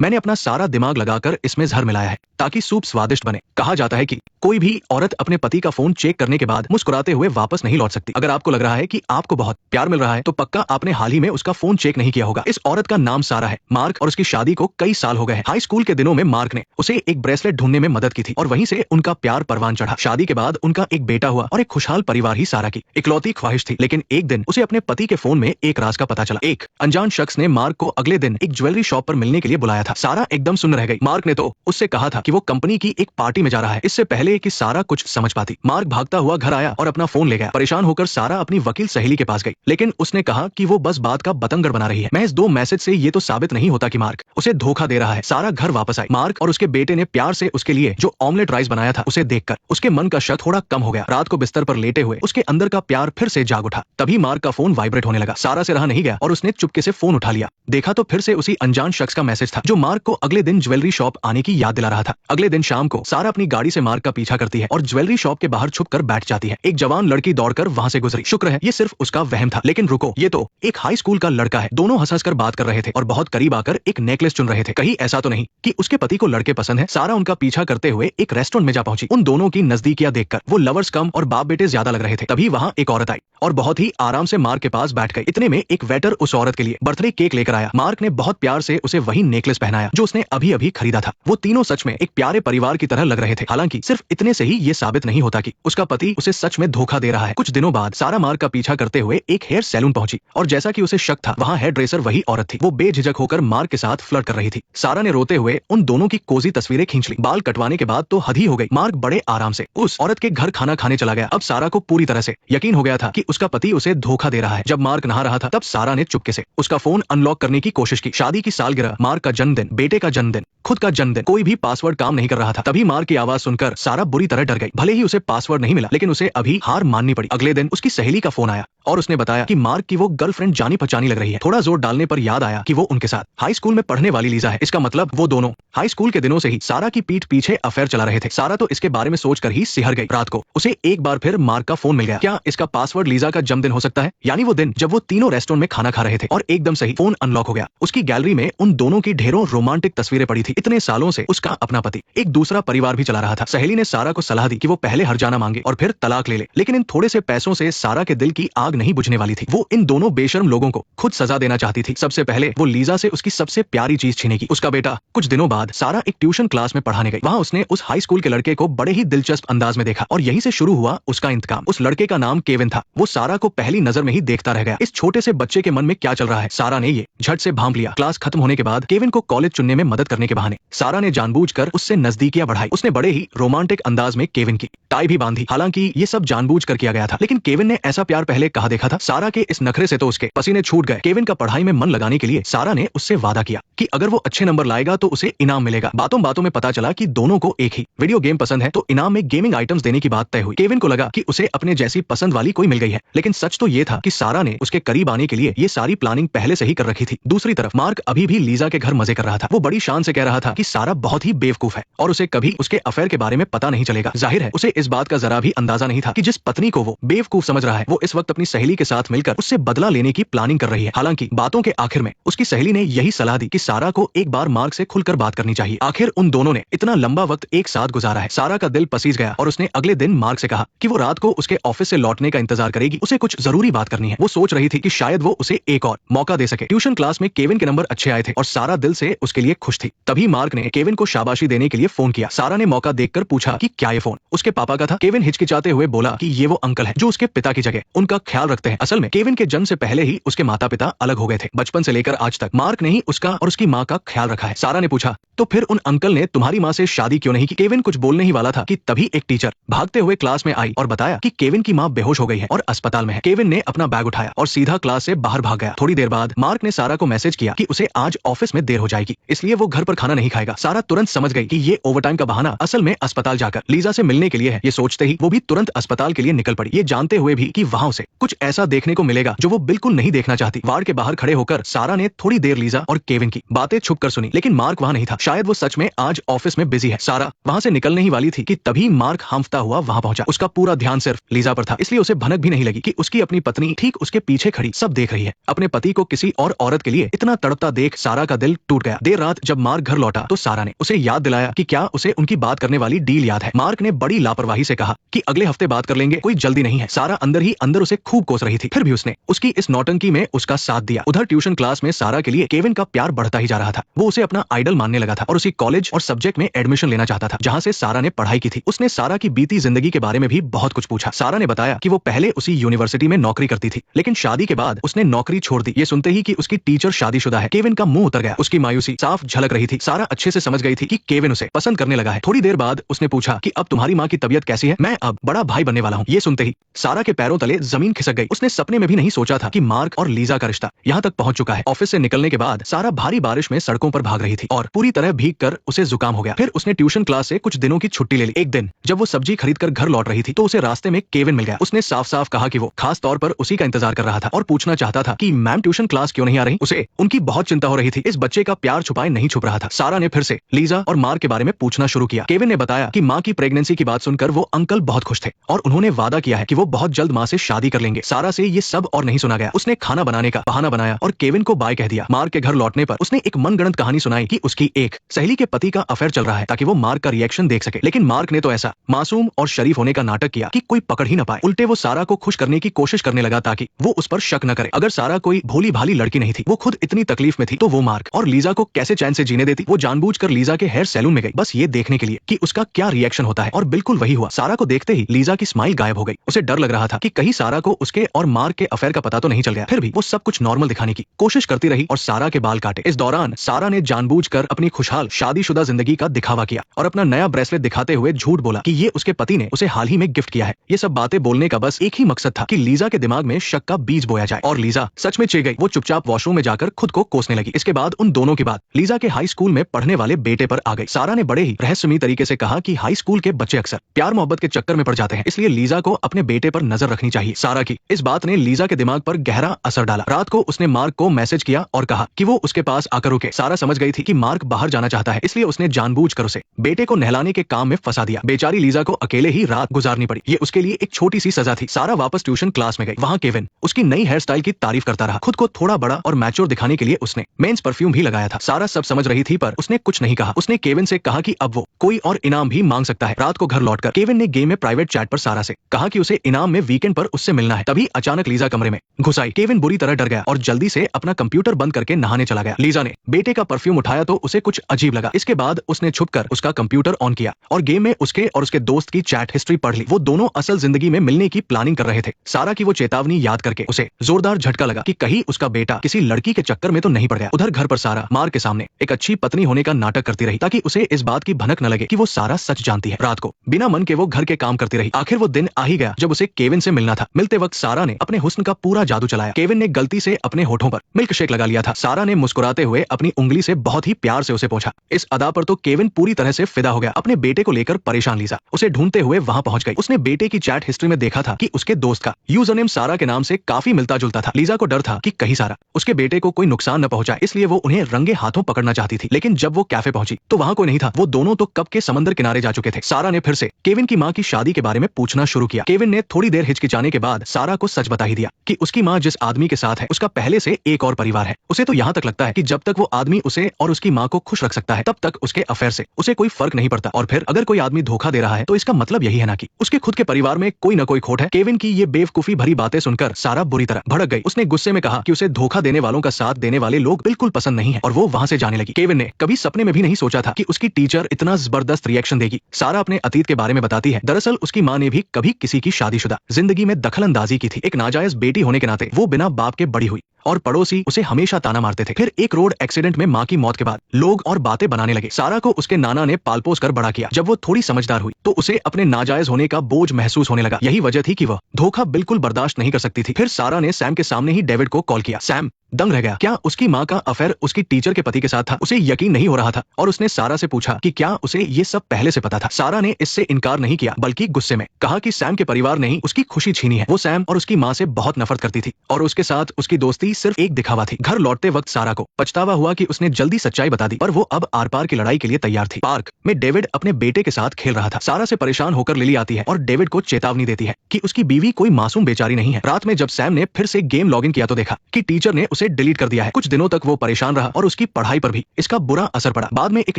मैंने अपना सारा दिमाग लगाकर इसमें जहर मिलाया है ताकि सूप स्वादिष्ट बने। कहा जाता है कि कोई भी औरत अपने पति का फोन चेक करने के बाद मुस्कुराते हुए वापस नहीं लौट सकती। अगर आपको लग रहा है कि आपको बहुत प्यार मिल रहा है तो पक्का आपने हाल ही में उसका फोन चेक नहीं किया होगा। इस औरत का नाम सारा है। मार्क और उसकी शादी को कई साल हो गए हैं। हाई स्कूल के दिनों में मार्क ने उसे एक ब्रेसलेट ढूंढने में मदद की थी और वहीं से उनका प्यार परवान चढ़ा। शादी के बाद उनका एक बेटा हुआ और एक खुशहाल परिवार ही सारा की इकलौती ख्वाहिश थी। लेकिन एक दिन उसे अपने पति के फोन में एक राज का पता चला। एक अनजान शख्स ने मार्क को अगले दिन एक ज्वेलरी शॉप पर मिलने के लिए बुलाया था। सारा एकदम सुन्न रह गई। मार्क ने तो उससे कहा था कि वो कंपनी की एक पार्टी में जा रहा है। इससे पहले कि सारा कुछ समझ पाती, मार्क भागता हुआ घर आया और अपना फोन ले गया। परेशान होकर सारा अपनी वकील सहेली के पास गई, लेकिन उसने कहा कि वो बस बात का बतंगड़ बना रही है। महज 2 मैसेज से ये तो साबित नहीं होता कि मार्क उसे धोखा दे रहा है। सारा घर वापस आई। मार्क और उसके बेटे ने प्यार से उसके लिए जो ऑमलेट राइस बनाया था उसे देखकर उसके मन का शक थोड़ा कम हो गया। रात को बिस्तर पर लेटे हुए उसके अंदर का प्यार फिर से जाग उठा। तभी मार्क का फोन वाइब्रेट होने लगा। सारा से रहा नहीं गया और उसने चुपके से फोन उठा लिया। देखा तो फिर से उसी अनजान शख्स का मैसेज था जो मार्क को अगले दिन ज्वेलरी शॉप आने की याद दिला रहा था। अगले दिन शाम को सारा अपनी गाड़ी से मार्क का पीछा करती है और ज्वेलरी शॉप के बाहर छुपकर बैठ जाती है। एक जवान लड़की दौड़कर वहां से गुजरी। शुक्र है ये सिर्फ उसका वहम था। लेकिन रुको, ये तो एक हाई स्कूल का लड़का है। दोनों हंस कर बात कर रहे थे और बहुत करीब आकर एक नेकलेस चुन रहे थे। कहीं ऐसा तो नहीं कि उसके पति को लड़के पसंद है। सारा उनका पीछा करते हुए एक रेस्टोरेंट में जा पहुंची। उन दोनों की नजदीकियां देखकर वो लवर्स कम और बाप बेटे ज्यादा लग रहे थे। तभी वहां एक औरत आई और बहुत ही आराम से मार्क के पास बैठ गई। इतने में एक वेटर उस औरत के लिए बर्थडे केक लेकर आया। मार्क ने बहुत प्यार से उसे वही नेकलेस पहनाया जो उसने अभी अभी खरीदा था। वो तीनों सच में एक प्यारे परिवार की तरह लग रहे थे। हालांकि सिर्फ इतने से ही ये साबित नहीं होता कि उसका पति उसे सच में धोखा दे रहा है। कुछ दिनों बाद सारा मार्क का पीछा करते हुए एक हेयर सैलून पहुंची और जैसा कि उसे शक था वहां हेयर ड्रेसर वही औरत थी। वो बेझिझक होकर मार्क के साथ फ्लर्ट कर रही थी। सारा ने रोते हुए उन दोनों की कोजी तस्वीरें खींच ली। बाल कटवाने के बाद तो हद ही हो गई। मार्क बड़े आराम से उस औरत के घर खाना खाने चला गया। अब सारा को पूरी तरह से यकीन हो गया था कि उसका पति उसे धोखा दे रहा है। जब मार्क नहा रहा था तब सारा ने चुपके से उसका फोन अनलॉक करने की कोशिश की। शादी की सालगिरह, मार्क का जन्मदिन, बेटे का जन्मदिन, खुद का जन्मदिन, कोई भी पासवर्ड काम नहीं कर रहा था। तभी मार्क की आवाज सुनकर सारा बुरी तरह डर गई। भले ही उसे पासवर्ड नहीं मिला लेकिन उसे अभी हार माननी पड़ी। अगले दिन उसकी सहेली का फोन आया और उसने बताया कि मार्क की वो गर्लफ्रेंड जानी पहचानी लग रही है। थोड़ा जोर डालने पर याद आया कि वो उनके साथ हाई स्कूल में पढ़ने वाली लीजा है। इसका मतलब वो दोनों हाई स्कूल के दिनों से ही सारा की पीठ पीछे अफेयर चला रहे थे। सारा तो इसके बारे में सोचकर ही सिहर गई। रात को उसे एक बार फिर मार्क का फोन मिल गया। क्या इसका पासवर्ड लीजा का जन्मदिन हो सकता है? यानी वो दिन जब वो तीनों रेस्टोरेंट में खाना खा रहे थे और एकदम से ही फोन अनलॉक हो गया। उसकी गैलरी में उन दोनों की ढेरों रोमांटिक तस्वीरें पड़ी थी। इतने सालों से उसका अपना पति एक दूसरा परिवार भी चला रहा था। सहेली ने सारा को सलाह दी कि वो पहले हर्जाना मांगे और फिर तलाक ले ले। लेकिन इन थोड़े से पैसों से सारा के दिल की आग नहीं बुझने वाली थी। वो इन दोनों बेशर्म लोगों को खुद सजा देना चाहती थी। सबसे पहले वो लीजा से उसकी सबसे प्यारी चीज छीनेगी, उसका बेटा। कुछ दिनों बाद सारा एक ट्यूशन क्लास में पढ़ाने गई। वहां उसने उस हाई स्कूल के लड़के को बड़े ही दिलचस्प अंदाज में देखा और यहीं से शुरू हुआ उसका इंतकाम। उस लड़के का नाम केविन था। वो सारा को पहली नजर में ही देखता रह गया। इस छोटे से बच्चे के मन में क्या चल रहा है सारा ने ये झट से भांप लिया। क्लास खत्म होने के बाद केविन को कॉलेज चुनने में मदद करने के बहाने सारा ने जानबूझकर उससे नजदीकियां बढ़ाई। उसने बड़े ही रोमांटिक अंदाज में केविन की टाई भी बांधी। हालांकि ये सब जानबूझकर किया गया था, लेकिन केविन ने ऐसा प्यार पहले कहाँ देखा था। सारा के इस नखरे से तो उसके पसीने छूट गए। केविन का पढ़ाई में मन लगाने के लिए सारा ने उससे वादा किया कि अगर वो अच्छे नंबर लाएगा तो उसे इनाम मिलेगा। बातों बातों में पता चला कि दोनों को एक ही वीडियो गेम पसंद है तो इनाम में गेमिंग आइटम्स देने की बात तय हुई। केविन को लगा कि उसे अपने जैसी पसंद वाली कोई मिल गई है, लेकिन सच तो ये था कि सारा ने उसके करीब आने के लिए ये सारी प्लानिंग पहले से ही कर रखी थी। दूसरी तरफ मार्क अभी भी लीजा के घर मजे कर रहा था। वो बड़ी शान से कह रहा था कि सारा बहुत ही बेवकूफ है और उसे कभी उसके अफेयर के बारे में पता नहीं चलेगा। जाहिर है उसे इस बात का जरा भी अंदाजा नहीं था कि जिस पत्नी को वो बेवकूफ समझ रहा है वो इस वक्त अपनी सहेली के साथ मिलकर उससे बदला लेने की प्लानिंग कर रही है। हालांकि बातों के आखिर में उसकी सहेली ने यही सलाह दी कि सारा को एक बार मार्क से खुलकर बात करनी चाहिए। आखिर उन दोनों ने इतना लंबा वक्त एक साथ गुजारा है। सारा का दिल पसीज गया और उसने अगले दिन मार्क से कहा कि वो रात को उसके ऑफिस से लौटने का इंतजार करेगी। उसे कुछ जरूरी बात करनी है। वो सोच रही थी कि शायद वो उसे एक और मौका दे सके। ट्यूशन क्लास में केविन के नंबर अच्छे आए थे और सारा दिल से उसके लिए खुश थी। तभी मार्क ने केविन को शाबाशी देने के लिए फोन किया। सारा ने मौका देखकर पूछा कि क्या ये फोन उसके पापा का था। केविन हिचकिचाते हुए बोला कि ये वो अंकल है जो उसके पिता की जगह उनका ख्याल रखते हैं। असल में केविन के जन्म से पहले ही उसके माता पिता अलग हो गए थे। बचपन से लेकर आज तक मार्क ने ही उसका और उसकी माँ का ख्याल रखा है। सारा ने पूछा तो फिर उन अंकल ने तुम्हारी माँ से शादी क्यों नहीं की? केविन कुछ बोलने ही वाला था कि तभी एक टीचर भागते हुए क्लास में आई और बताया कि केविन की माँ बेहोश हो गई है और अस्पताल में है। केविन ने अपना बैग उठाया और सीधा क्लास से बाहर भाग गया। थोड़ी देर बाद मार्क ने सारा को मैसेज किया कि उसे आज ऑफिस में देर हो जाएगी, इसलिए वो घर पर खाना खाना नहीं खाएगा। सारा तुरंत समझ गई कि ये ओवरटाइम का बहाना असल में अस्पताल जाकर लीजा से मिलने के लिए है। ये सोचते ही वो भी तुरंत अस्पताल के लिए निकल पड़ी, ये जानते हुए भी कि वहाँ उसे कुछ ऐसा देखने को मिलेगा जो वो बिल्कुल नहीं देखना चाहती। वार्ड के बाहर खड़े होकर सारा ने थोड़ी देर लीजा और केविन की बातें छुप कर सुनी, लेकिन मार्क वहाँ नहीं था। शायद वो सच में आज ऑफिस में बिजी है। सारा वहाँ से निकलने ही वाली थी कि तभी मार्क हांफता हुआ वहाँ पहुंचा। उसका पूरा ध्यान सिर्फ लीजा पर था, इसलिए उसे भनक भी नहीं लगी कि उसकी अपनी पत्नी ठीक उसके पीछे खड़ी सब देख रही है। अपने पति को किसी और औरत के लिए इतना तड़पता देख सारा का दिल टूट गया। देर रात जब मार्क घर लौटा तो सारा ने उसे याद दिलाया कि क्या उसे उनकी बात करने वाली डील याद है। मार्क ने बड़ी लापरवाही से कहा कि अगले हफ्ते बात कर लेंगे, कोई जल्दी नहीं है। सारा अंदर ही अंदर उसे खूब कोस रही थी, फिर भी उसने उसकी इस नौटंकी में उसका साथ दिया। उधर ट्यूशन क्लास में सारा के लिए केविन का प्यार बढ़ता ही जा रहा था। वो उसे अपना आइडल मानने लगा था और उसी कॉलेज और सब्जेक्ट में एडमिशन लेना चाहता था जहाँ से सारा ने पढ़ाई की थी। उसने सारा की बीती जिंदगी के बारे में भी बहुत कुछ पूछा। सारा ने बताया कि वो पहले उसी यूनिवर्सिटी में नौकरी करती थी, लेकिन शादी के बाद उसने नौकरी छोड़ दी। ये सुनते ही कि उसकी टीचर शादीशुदा है, केविन का मुंह उतर गया। उसकी मायूसी साफ झलक रही थी। सारा अच्छे से समझ गई थी कि केविन उसे पसंद करने लगा है। थोड़ी देर बाद उसने पूछा कि अब तुम्हारी माँ की तबीयत कैसी है? मैं अब बड़ा भाई बनने वाला हूँ। ये सुनते ही सारा के पैरों तले जमीन खिसक गई। उसने सपने में भी नहीं सोचा था कि मार्क और लीजा का रिश्ता यहाँ तक पहुंच चुका है। ऑफिस से निकलने के बाद सारा भारी बारिश में सड़कों पर भाग रही थी और पूरी तरह भीग कर उसे जुकाम हो गया। फिर उसने ट्यूशन क्लास से कुछ दिनों की छुट्टी ले ली। एक दिन जब वो सब्जी खरीद कर घर लौट रही थी तो उसे रास्ते में केविन मिल गया। उसने साफ साफ कहा कि वो खास तौर पर उसी का इंतजार कर रहा था और पूछना चाहता था कि मैम ट्यूशन क्लास क्यों नहीं आ रही। उसे उनकी बहुत चिंता हो रही थी। इस बच्चे का प्यार छुपाए नहीं छुप रहा था। सारा ने फिर से लीजा और मार्क के बारे में पूछना शुरू किया। केविन ने बताया कि माँ की प्रेगनेंसी की बात सुनकर वो अंकल बहुत खुश थे और उन्होंने वादा किया है कि वो बहुत जल्द माँ से शादी कर लेंगे। सारा से ये सब और नहीं सुना गया। उसने खाना बनाने का बहाना बनाया और केविन को बाय कह दिया। मार्क के घर लौटने पर उसने एक मनगढ़ंत कहानी सुनाई कि उसकी एक सहेली के पति का अफेयर चल रहा है ताकि वो मार्क का रिएक्शन देख सके, लेकिन मार्क ने तो ऐसा मासूम और शरीफ होने का नाटक किया कि कोई पकड़ ही न पाए। उल्टे वो सारा को खुश करने की कोशिश करने लगा ताकि वो उस पर शक न करे। अगर सारा कोई भोली भाली लड़की नहीं थी, वो खुद इतनी तकलीफ में थी, तो वो मार्क और लीजा को कैसे चैन से जीने देती। वो जानबूझकर लीजा के हेयर सैलून में गई बस ये देखने के लिए कि उसका क्या रिएक्शन होता है, और बिल्कुल वही हुआ। सारा को देखते ही लीजा की स्माइल गायब हो गई। उसे डर लग रहा था कि कहीं सारा को उसके और मार्क के अफेयर का पता तो नहीं चल गया। फिर भी वो सब कुछ नॉर्मल दिखाने की कोशिश करती रही और सारा के बाल काटे। इस दौरान सारा ने जानबूझकर अपनी खुशहाल शादीशुदा जिंदगी का दिखावा किया और अपना नया ब्रेसलेट दिखाते हुए झूठ बोला कि ये उसके पति ने उसे हाल ही में गिफ्ट किया है। ये सब बातें बोलने का बस एक ही मकसद था कि लीजा के दिमाग में शक का बीज बोया जाए, और लीजा सच में चिढ़ गई। वो चुपचाप वॉशरूम में जाकर खुद को कोसने लगी। इसके बाद उन दोनों की बात लीजा के हाई स्कूल में पढ़ने वाले बेटे पर आ गई। सारा ने बड़े ही रहस्यमयी तरीके से कहा कि हाई स्कूल के बच्चे अक्सर प्यार मोहब्बत के चक्कर में पड़ जाते हैं, इसलिए लीजा को अपने बेटे पर नजर रखनी चाहिए। सारा की इस बात ने लीजा के दिमाग पर गहरा असर डाला। रात को उसने मार्क को मैसेज किया और कहा कि वो उसके पास आकर रुके। सारा समझ गई थी कि मार्क बाहर जाना चाहता है, इसलिए उसने जानबूझकर उसे बेटे को नहलाने के काम में फंसा दिया। बेचारी लीजा को अकेले ही रात गुजारनी पड़ी। ये उसके लिए एक छोटी सी सजा थी। सारा वापस ट्यूशन क्लास में गई। वहाँ केविन उसकी नई हेयर स्टाइल की तारीफ करता रहा। खुद को थोड़ा बड़ा और मैच्योर दिखाने के लिए उसने मेंस परफ्यूम भी लगाया था। सारा सब समझ रही थी पर उसने कुछ नहीं कहा। उसने केविन से कहा कि अब वो कोई और इनाम भी मांग सकता है। रात को घर लौटकर केविन ने गेम में प्राइवेट चैट पर सारा से कहा कि उसे इनाम में वीकेंड पर उससे मिलना है। तभी अचानक लीजा कमरे में घुस आई। केविन बुरी तरह डर गया और जल्दी से अपना कंप्यूटर बंद करके नहाने चला गया। लीजा ने बेटे का परफ्यूम उठाया तो उसे कुछ अजीब लगा। इसके बाद उसने छुपकर उसका कंप्यूटर ऑन किया और गेम में उसके और उसके दोस्त की चैट हिस्ट्री पढ़ ली। वो दोनों असल जिंदगी में मिलने की प्लानिंग कर रहे थे। सारा की वो चेतावनी याद करके उसे जोरदार झटका लगा कि कहीं उसका बेटा किसी लड़की के चक्कर में तो नहीं पड़ गया। उधर घर पर सारा मार्क के सामने एक अच्छी पत्नी होने का नाटक करती रही ताकि उसे इस बात की भनक न लगे कि वो सारा सच जानती है। रात को बिना मन के वो घर के काम करती रही। आखिर वो दिन आ ही गया जब उसे केविन से मिलना था। मिलते वक्त सारा ने अपने हुस्न का पूरा जादू चलाया। केविन ने गलती से अपने होठों पर मिल्क शेक लगा लिया था। सारा ने मुस्कुराते हुए अपनी उंगली से बहुत ही प्यार से उसे पोंछा। इस अदा पर तो केविन पूरी तरह से फिदा हो गया। अपने बेटे को लेकर परेशान लीजा उसे ढूंढते हुए वहां पहुंच गई। उसने बेटे की चैट हिस्ट्री में देखा था कि उसके दोस्त का यूजरनेम सारा के नाम से काफी मिलता जुलता था। लीजा को डर था कि कहीं सारा उसके बेटे को कोई नुकसान न पहुंचाए, इसलिए वो उन्हें रंगे हाथों पकड़ना चाहती थी। लेकिन जब वो कैफे पहुंची तो वहां कोई नहीं था। वो दोनों तो कब के समंदर किनारे जा चुके थे। सारा ने फिर से केविन की मां की शादी के बारे में पूछना शुरू किया। केविन ने थोड़ी देर हिचकिचाने के बाद सारा को सच बता ही दिया कि उसकी मां जिस आदमी के साथ है उसका पहले से एक और परिवार है। उसे तो यहाँ तक लगता है कि जब तक वो आदमी उसे और उसकी मां को खुश रख सकता है तब तक उसके अफेयर से उसे कोई फर्क नहीं पड़ता। और फिर अगर कोई आदमी धोखा दे रहा है तो इसका मतलब यही है ना कि उसके खुद के परिवार में कोई न कोई खोट है। केविन की ये बेवकूफी भरी बातें सुनकर सारा बुरी तरह भड़क गई। उसने गुस्से में कहा कि उसे धोखा देने वालों का साथ देने वाले लोग बिल्कुल पसंद नहीं है और वो वहां से जाने लगी। केविन ने कभी सपने में भी नहीं सोचा था कि उसकी टीचर इतना जबरदस्त रिएक्शन देगी। सारा अपने अतीत के बारे में बताती है। दरअसल उसकी मां ने भी कभी किसी की शादीशुदा जिंदगी में दखल अंदाजी की थी। एक नाजायज बेटी होने के नाते वो बिना बाप के बड़ी हुई और पड़ोसी उसे हमेशा ताना मारते थे। फिर एक रोड एक्सीडेंट में माँ की मौत के बाद लोग और बातें बनाने लगे। सारा को उसके नाना ने पाल पोस कर बड़ा किया। जब वो थोड़ी समझदार हुई तो उसे अपने नाजायज होने का बोझ महसूस होने लगा। यही वजह थी कि वह धोखा बिल्कुल बर्दाश्त नहीं कर सकती थी। फिर सारा ने सैम के सामने ही डेविड को कॉल किया। सैम दंग रह गया। क्या उसकी माँ का अफेयर उसकी टीचर के पति के साथ था? उसे यकीन नहीं हो रहा था और उसने सारा से पूछा कि क्या उसे ये सब पहले से पता था। सारा ने इससे इनकार नहीं किया, बल्कि गुस्से में कहा कि सैम के परिवार ने ही उसकी खुशी छीनी है। वो सैम और उसकी माँ से बहुत नफरत करती थी और उसके साथ उसकी दोस्ती सिर्फ एक दिखावा थी। घर लौटते वक्त सारा को पछतावा हुआ कि उसने जल्दी सच्चाई बता दी, पर वो अब आर पार की लड़ाई के लिए तैयार थी। पार्क में डेविड अपने बेटे के साथ खेल रहा था। सारा से परेशान होकर लिली आती है और डेविड को चेतावनी देती है कि उसकी बीवी कोई मासूम बेचारी नहीं है। रात में जब सैम ने फिर से गेम लॉगिन किया तो देखा कि टीचर ने उसे डिलीट कर दिया है। कुछ दिनों तक वो परेशान रहा और उसकी पढ़ाई पर भी इसका बुरा असर पड़ा। बाद में एक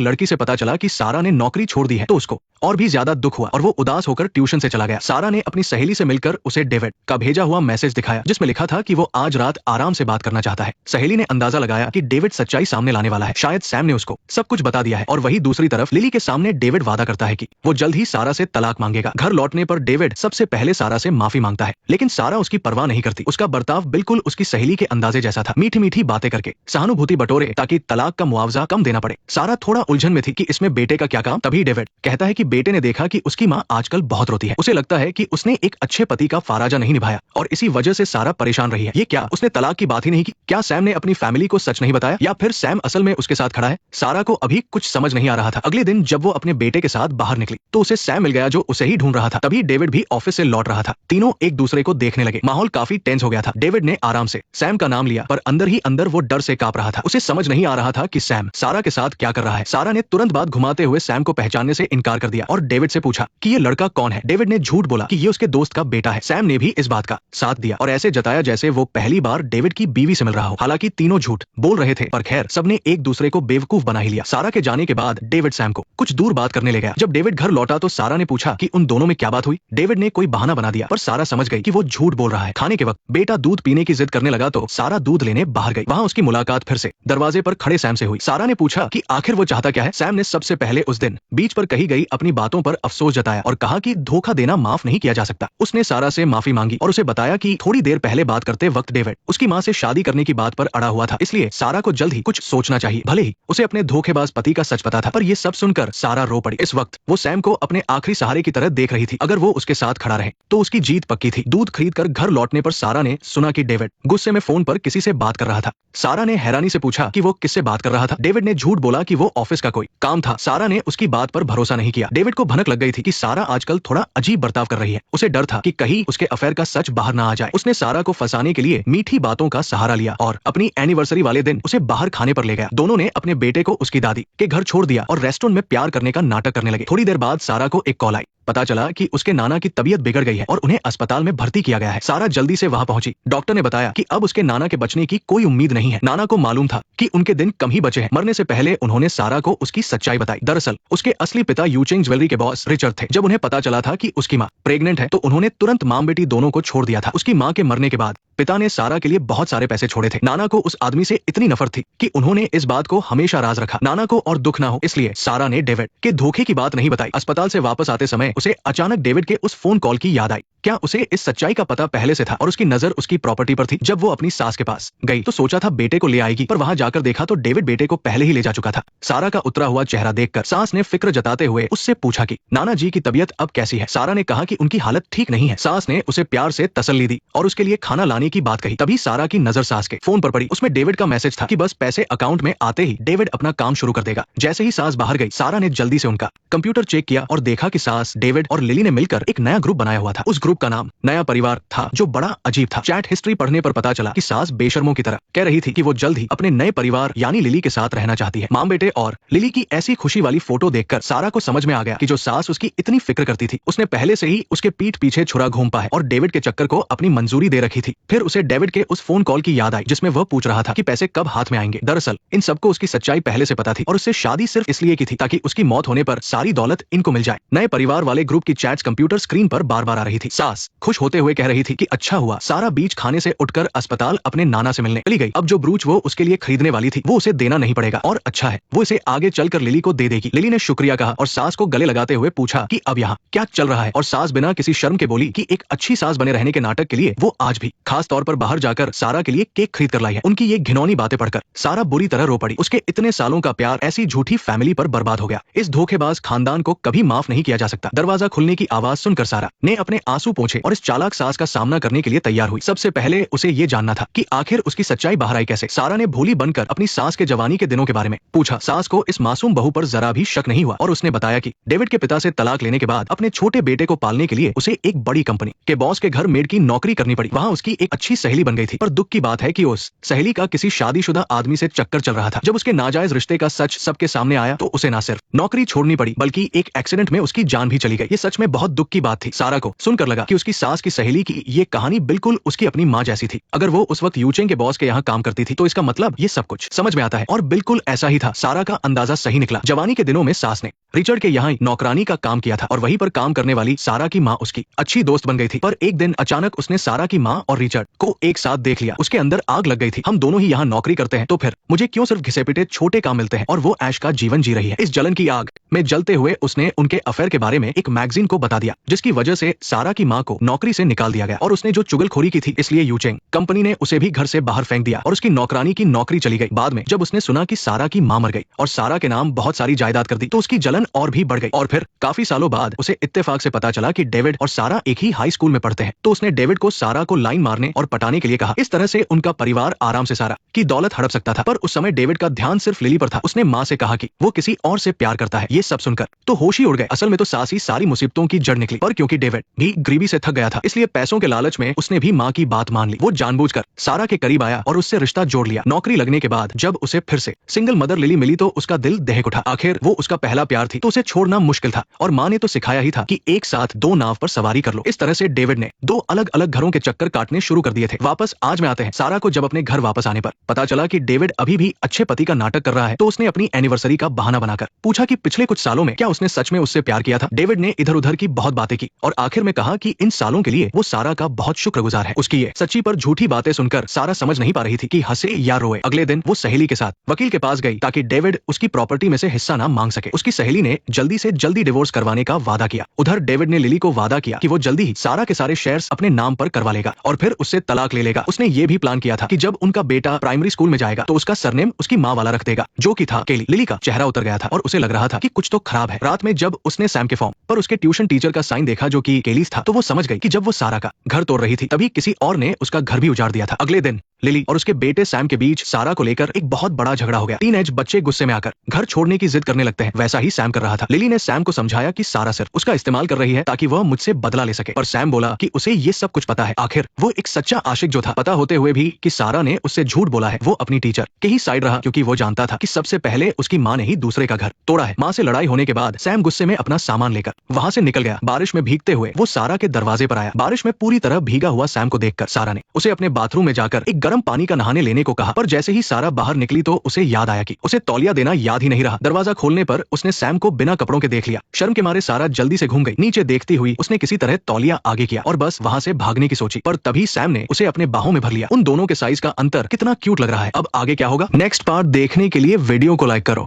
लड़की से पता चला कि सारा ने नौकरी छोड़ दी है तो उसको और भी ज्यादा दुख हुआ और वो उदास होकर ट्यूशन से चला गया। सारा ने अपनी सहेली से मिलकर उसे डेविड का भेजा हुआ मैसेज दिखाया, जिसमें लिखा था कि वो आज रात आराम से बात करना चाहता है। सहेली ने अंदाजा लगाया कि डेविड सच्चाई सामने लाने वाला है। शायद सैम ने उसको सब कुछ बता दिया है। और वही दूसरी तरफ लिली के सामने डेविड वादा करता है कि वो जल्द ही सारा से तलाक मांगेगा। घर लौटने पर डेविड सबसे पहले सारा से माफी मांगता है, लेकिन सारा उसकी परवाह नहीं करती। उसका बर्ताव बिल्कुल उसकी सहेली के अंदाजे जैसा था। मीठी मीठी बातें करके सहानुभूति बटोरे ताकि तलाक का मुआवजा कम देना पड़े। सारा थोड़ा उलझन में थी कि इसमें बेटे का क्या काम। तभी डेविड कहता है कि बेटे ने देखा कि उसकी माँ आजकल बहुत रोती है। उसे लगता है कि उसने एक अच्छे पति का फाराजा नहीं निभाया और इसी वजह से सारा परेशान रही है। ये क्या उसने तलाक की बात ही नहीं की? क्या सैम ने अपनी फैमिली को सच नहीं बताया या फिर सैम असल में उसके साथ खड़ा है? सारा को अभी कुछ समझ नहीं आ रहा था। अगले दिन जब वो अपने बेटे के साथ बाहर निकली तो उसे सैम मिल गया, जो उसे ही ढूंढ रहा था। तभी डेविड भी ऑफिस से लौट रहा था। तीनों एक दूसरे को देखने लगे। माहौल काफी टेंस हो गया था। डेविड ने आराम से सैम का नाम लिया, पर अंदर ही अंदर वो डर से कांप रहा था। उसे समझ नहीं आ रहा था कि सैम सारा के साथ क्या कर रहा है। सारा ने तुरंत बात घुमाते हुए सैम को पहचानने से इनकार कर दिया और डेविड से पूछा कि ये लड़का कौन है। डेविड ने झूठ बोला कि ये उसके दोस्त का बेटा है। सैम ने भी इस बात का साथ दिया और ऐसे जताया जैसे वो पहली बार डेविड की बीवी से मिल रहा हो। हालांकि तीनों झूठ बोल रहे थे, पर खैर सबने एक दूसरे को बेवकूफ बना ही लिया। सारा के जाने के बाद डेविड सैम को कुछ दूर बात करने ले गया। जब डेविड घर लौटा तो सारा ने पूछा कि उन दोनों में क्या बात हुई। डेविड ने कोई बहाना बना दिया, पर सारा समझ गई कि वो झूठ बोल रहा है। खाने के वक्त बेटा दूध पीने की जिद करने लगा तो सारा दूध लेने बाहर गई। वहाँ उसकी मुलाकात फिर से दरवाजे पर खड़े सैम से हुई। सारा ने पूछा कि आखिर वो चाहता क्या है। सैम ने सबसे पहले उस दिन बीच पर कही गई अपनी बातों पर अफसोस जताया और कहा कि धोखा देना माफ नहीं किया जा सकता। उसने सारा से माफी मांगी और उसे बताया कि थोड़ी देर पहले बात करते वक्त डेविड उसकी माँ से शादी करने की बात पर अड़ा हुआ था, इसलिए सारा को जल्द ही कुछ सोचना चाहिए। भले ही उसे अपने धोखेबाज पति का सच पता था, पर ये सब सुनकर सारा रो पड़ी। इस वक्त वो सैम को अपने आखिरी सहारे की तरह देख रही थी। अगर वो उसके साथ खड़ा रहे तो उसकी जीत पक्की थी। दूध खरीद कर घर लौटने पर सारा ने सुना कि डेविड गुस्से में फोन पर किसी से बात कर रहा था। सारा ने हैरानी से पूछा कि वो किससे बात कर रहा था। डेविड ने झूठ बोला कि वो ऑफिस का कोई काम था। सारा ने उसकी बात पर भरोसा नहीं किया। डेविड को भनक लग गई थी कि सारा आजकल थोड़ा अजीब बर्ताव कर रही है। उसे डर था कि कहीं उसके अफेयर का सच बाहर ना आ जाए। उसने सारा को फंसाने के लिए मीठी बातों का सहारा लिया और अपनी एनिवर्सरी वाले दिन उसे बाहर खाने पर ले गया। दोनों ने अपने बेटे को उसकी दादी के घर छोड़ दिया और रेस्टोरेंट में प्यार करने का नाटक करने लगे। थोड़ी देर बाद सारा को एक कॉल आई। पता चला कि उसके नाना की तबीयत बिगड़ गई है और उन्हें अस्पताल में भर्ती किया गया है। सारा जल्दी से वहां पहुंची। डॉक्टर ने बताया कि अब उसके नाना के बचने की कोई उम्मीद नहीं है। नाना को मालूम था कि उनके दिन कम ही बचे हैं। मरने से पहले उन्होंने सारा को उसकी सच्चाई बताई। दरअसल उसके असली पिता यूचिंग ज्वेलरी के बॉस रिचर्ड थे। जब उन्हें पता चला था कि उसकी माँ प्रेग्नेंट है तो उन्होंने तुरंत मां बेटी दोनों को छोड़ दिया था। उसकी माँ के मरने के बाद पिता ने सारा के लिए बहुत सारे पैसे छोड़े थे। नाना को उस आदमी से इतनी नफरत थी कि उन्होंने इस बात को हमेशा राज रखा। नाना को और दुख ना हो इसलिए सारा ने डेविड के धोखे की बात नहीं बताई। अस्पताल से वापस आते समय उसे अचानक डेविड के उस फोन कॉल की याद आई। क्या उसे इस सच्चाई का पता पहले से था और उसकी नजर उसकी प्रॉपर्टी पर थी। जब वो अपनी सास के पास गई तो सोचा था बेटे को ले आएगी, पर वहां जाकर देखा तो डेविड बेटे को पहले ही ले जा चुका था। सारा का उतरा हुआ चेहरा देखकर सास ने फिक्र जताते हुए उससे पूछा कि नाना जी की तबीयत अब कैसी है। सारा ने कहा कि उनकी हालत ठीक नहीं है। सास ने उसे प्यार से तसल्ली दी और उसके लिए खाना लाने की बात कही। तभी सारा की नजर सास के फोन पर पड़ी। उसमें डेविड का मैसेज था कि बस पैसे अकाउंट में आते ही डेविड अपना काम शुरू कर देगा। जैसे ही सास बाहर गई सारा ने जल्दी से उनका कंप्यूटर चेक किया और देखा कि सास, डेविड और लिली ने मिलकर एक नया ग्रुप बनाया हुआ था। उस ग्रुप का नाम नया परिवार था, जो बड़ा अजीब था। चैट हिस्ट्री पढ़ने पर पता चला कि सास बेशर्मों की तरह कह रही थी कि वो जल्द ही अपने नए परिवार यानी लिली के साथ रहना चाहती है। मां बेटे और लिली की ऐसी खुशी वाली फोटो देखकर सारा को समझ में आ गया कि जो सास उसकी इतनी फिक्र करती थी उसने पहले से ही उसके पीठ पीछे छुरा घूमपा है और डेविड के चक्कर को अपनी मंजूरी दे रखी थी। फिर उसे डेविड के उस फोन कॉल की याद आई जिसमें वह पूछ रहा था कि पैसे कब हाथ में आएंगे। दरअसल इन सबको उसकी सच्चाई पहले से पता थी और उससे शादी सिर्फ इसलिए की थी ताकि उसकी मौत होने पर सारी दौलत इनको मिल जाए। नए परिवार वाले ग्रुप की चैट्स कंप्यूटर स्क्रीन पर बार बार आ रही थी। सास खुश होते हुए कह रही थी कि अच्छा हुआ सारा बीच खाने से उठकर अस्पताल अपने नाना से मिलने चली गई। अब जो ब्रूच वो उसके लिए खरीदने वाली थी वो उसे देना नहीं पड़ेगा और अच्छा है वो इसे आगे चलकर लिली को दे देगी। लिली ने शुक्रिया कहा और सास को गले लगाते हुए पूछा कि अब यहाँ क्या चल रहा है और सास बिना किसी शर्म के बोली कि एक अच्छी सास बने रहने के नाटक के लिए वो आज भी खास खास तौर पर बाहर जाकर सारा के लिए केक खरीद कर लाई है। उनकी ये घिनौनी बातें पढ़कर सारा बुरी तरह रो पड़ी। उसके इतने सालों का प्यार ऐसी झूठी फैमिली पर बर्बाद हो गया। इस धोखेबाज खानदान को कभी माफ नहीं किया जा सकता। दरवाजा खुलने की आवाज सुनकर सारा ने अपने आंसू पोंछे और इस चालाक सास का सामना करने के लिए तैयार हुई। सबसे पहले उसे ये जानना था कि आखिर उसकी सच्चाई बाहर आई कैसे। सारा ने भोली बनकर अपनी सास के जवानी के दिनों के बारे में पूछा। सास को इस मासूम बहू पर जरा भी शक नहीं हुआ और उसने बताया कि डेविड के पिता से तलाक लेने के बाद अपने छोटे बेटे को पालने के लिए उसे एक बड़ी कंपनी के बॉस के घर मेड की नौकरी करनी पड़ी। वहाँ उसकी एक अच्छी सहेली बन गई थी, पर दुख की बात है कि उस सहेली का किसी शादीशुदा आदमी से चक्कर चल रहा था। जब उसके नाजायज रिश्ते का सच सबके सामने आया तो उसे न सिर्फ नौकरी छोड़नी पड़ी बल्कि एक एक्सीडेंट में उसकी जान भी चली गई। ये सच में बहुत दुख की बात थी। सारा को सुनकर लगा कि उसकी सास की सहेली की ये कहानी बिल्कुल उसकी अपनी माँ जैसी थी। अगर वो उस वक्त यूचेंग के बॉस के यहाँ काम करती थी तो इसका मतलब ये सब कुछ समझ में आता है। और बिल्कुल ऐसा ही था। सारा का अंदाजा सही निकला। जवानी के दिनों में सास ने रिचर्ड के यहाँ नौकरानी का काम किया था और वहीं पर काम करने वाली सारा की माँ उसकी अच्छी दोस्त बन गई थी। पर एक दिन अचानक उसने सारा की माँ और रिचर्ड को एक साथ देख लिया। उसके अंदर आग लग गई थी। हम दोनों ही यहाँ नौकरी करते हैं तो फिर मुझे क्यों सिर्फ घिसे पिटे छोटे काम मिलते हैं और वो ऐश का जीवन जी रही है। इस जलन की आग में जलते हुए उसने उनके अफेयर के बारे में एक मैगजीन को बता दिया, जिसकी वजह से सारा की माँ को नौकरी से निकाल दिया गया और उसने जो चुगलखोरी की थी इसलिए यूचेंग कंपनी ने उसे भी घर से बाहर फेंक दिया और उसकी नौकरानी की नौकरी चली गई। बाद में जब उसने सुना कि सारा की माँ मर गई और सारा के नाम बहुत सारी जायदाद कर दी तो उसकी जलन और भी बढ़ गई। और फिर काफी सालों बाद उसे इत्तेफाक से पता चला कि डेविड और सारा एक ही हाई स्कूल में पढ़ते हैं। तो उसने डेविड को सारा को लाइन मारने और पटाने के लिए कहा। इस तरह से उनका परिवार आराम से सारा की दौलत हड़प सकता था। पर उस समय डेविड का ध्यान सिर्फ लिली पर था। उसने माँ से कहा कि वो किसी और से प्यार करता है। ये सब सुनकर तो होश ही उड़ गए। असल में तो सास ही सारी मुसीबतों की जड़ निकली। पर क्योंकि डेविड भी गरीबी से थक गया था इसलिए पैसों के लालच में उसने भी माँ की बात मान ली। वो जानबूझकर सारा के करीब आया और उससे रिश्ता जोड़ लिया। नौकरी लगने के बाद जब उसे फिर से सिंगल मदर लिली मिली तो उसका दिल दहक उठा। आखिर वो उसका पहला प्यार थी तो उसे छोड़ना मुश्किल था और माँ ने तो सिखाया ही था कि एक साथ दो नाव पर सवारी कर लो। इस तरह से डेविड ने दो अलग अलग घरों के चक्कर काटने शुरू कर दिए थे। वापस आज में आते हैं। सारा को जब अपने घर वापस आने पर पता चला कि डेविड अभी भी अच्छे पति का नाटक कर रहा है तो उसने अपनी एनिवर्सरी का बहाना बनाकर पूछा कि पिछले कुछ सालों में क्या उसने सच में उससे प्यार किया था। डेविड ने इधर उधर की बहुत बातें की और आखिर में कहा कि इन सालों के लिए वो सारा का बहुत शुक्रगुजार है। उसकी ये सच्ची पर झूठी बातें सुनकर सारा समझ नहीं पा रही थी कि हंसे या रोए। अगले दिन वो सहेली के साथ वकील के पास गई ताकि डेविड उसकी प्रॉपर्टी में से हिस्सा ना मांग सके। उसकी सहेली ने जल्दी से जल्दी डिवोर्स करवाने का वादा किया। उधर डेविड ने लिली को वादा किया कि वो जल्दी ही सारा के सारे शेयर्स अपने नाम पर करवा लेगा और फिर उससे तलाक ले लेगा। उसने ये भी प्लान किया था कि जब उनका बेटा प्राइमरी स्कूल में जाएगा तो उसका सरनेम उसकी माँ वाला रख देगा, जो कि था केली। लिली का चेहरा उतर गया था और उसे लग रहा था कि कुछ तो खराब है। रात में जब उसने सैम के फॉर्म पर उसके ट्यूशन टीचर का साइन देखा जो कि केलीस था तो वो समझ गई कि जब वो सारा का घर तोड़ रही थी तभी किसी और ने उसका घर भी उजाड़ दिया था। अगले दिन लिली और उसके बेटे सैम के बीच सारा को लेकर एक बहुत बड़ा झगड़ा हो गया। टीनेज बच्चे गुस्से में आकर घर छोड़ने की जिद करने लगते हैं। वैसा ही सैम कर रहा था। लिली ने सैम को समझाया कि सारा सिर्फ उसका इस्तेमाल कर रही है ताकि वह मुझसे बदला ले सके, पर सैम बोला कि उसे ये सब कुछ पता है। आखिर वो एक सच्चा आशिक जो था, पता होते हुए भी कि सारा ने उससे झूठ बोला है, वो अपनी टीचर के ही साइड रहा क्योंकि वो जानता था कि सबसे पहले उसकी माँ ने ही दूसरे का घर तोड़ा है। माँ से लड़ाई होने के बाद सैम गुस्से में अपना सामान लेकर वहाँ से निकल गया। बारिश में भीगते हुए वो सारा के दरवाजे पर आया। बारिश में पूरी तरह भीगा हुआ सैम को देखकर सारा ने उसे अपने बाथरूम में जाकर एक गर्म पानी का नहाने लेने को कहा, पर जैसे ही सारा बाहर निकली तो उसे याद आया कि उसे तौलिया देना याद ही नहीं रहा। दरवाजा खोलने पर उसने सैम को बिना कपड़ों के देख लिया। शर्म के मारे सारा जल्दी से घूम गई। नीचे देखती हुई उसने किसी तरह तौलिया आगे किया और बस वहाँ से भागने की सोची, पर तभी सैम ने उसे अपने बाहों में भर लिया। उन दोनों के साइज का अंतर कितना क्यूट लग रहा है। अब आगे क्या होगा, नेक्स्ट पार्ट देखने के लिए वीडियो को लाइक करो।